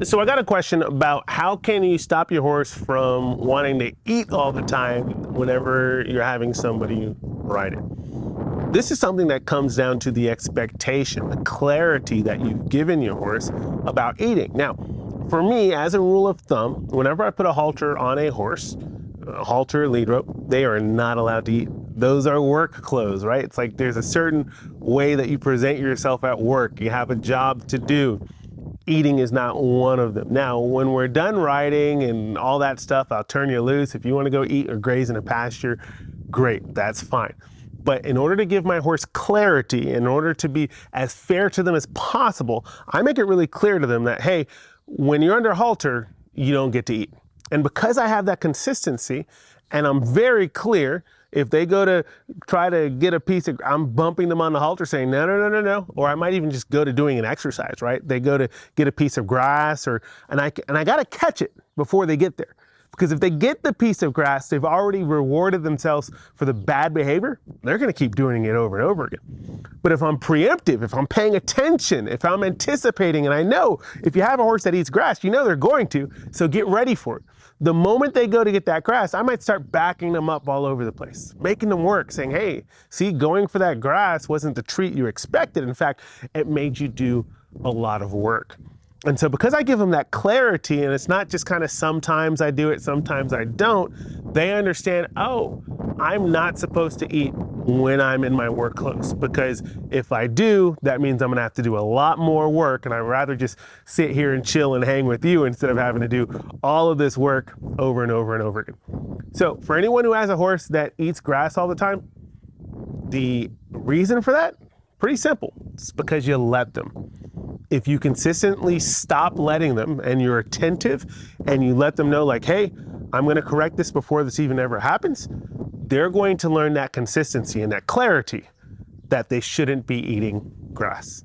So I got a question about how can you stop your horse from wanting to eat all the time whenever you're having somebody ride it? This is something that comes down to the expectation, the clarity that you've given your horse about eating. Now, for me, as a rule of thumb, whenever I put a halter on a horse, a halter, lead rope, they are not allowed to eat. Those are work clothes, right? It's like there's a certain way that you present yourself at work. You have a job to do. Eating is not one of them. Now, when we're done riding and all that stuff, I'll turn you loose. If you want to go eat or graze in a pasture, great, that's fine. But in order to give my horse clarity, in order to be as fair to them as possible, I make it really clear to them that, hey, when you're under halter, you don't get to eat. And because I have that consistency and I'm very clear, if they go to try to get a piece of, I'm bumping them on the halter saying, no, no, no, no, no. Or I might even just go to doing an exercise, right? They go to get a piece of grass and I got to catch it before they get there. Because if they get the piece of grass, they've already rewarded themselves for the bad behavior. They're going to keep doing it over and over again. But if I'm preemptive, if I'm paying attention, if I'm anticipating, and I know if you have a horse that eats grass, you know they're going to, so get ready for it. The moment they go to get that grass, I might start backing them up all over the place, making them work, saying, hey, see, going for that grass wasn't the treat you expected. In fact, it made you do a lot of work. And so because I give them that clarity, and it's not just kind of sometimes I do it, sometimes I don't, they understand, oh, I'm not supposed to eat when I'm in my work clothes, because if I do, that means I'm gonna have to do a lot more work, and I'd rather just sit here and chill and hang with you instead of having to do all of this work over and over and over again. So for anyone who has a horse that eats grass all the time, the reason for that, pretty simple. It's because you let them. If you consistently stop letting them and you're attentive and you let them know like, hey, I'm going to correct this before this even ever happens, they're going to learn that consistency and that clarity that they shouldn't be eating grass.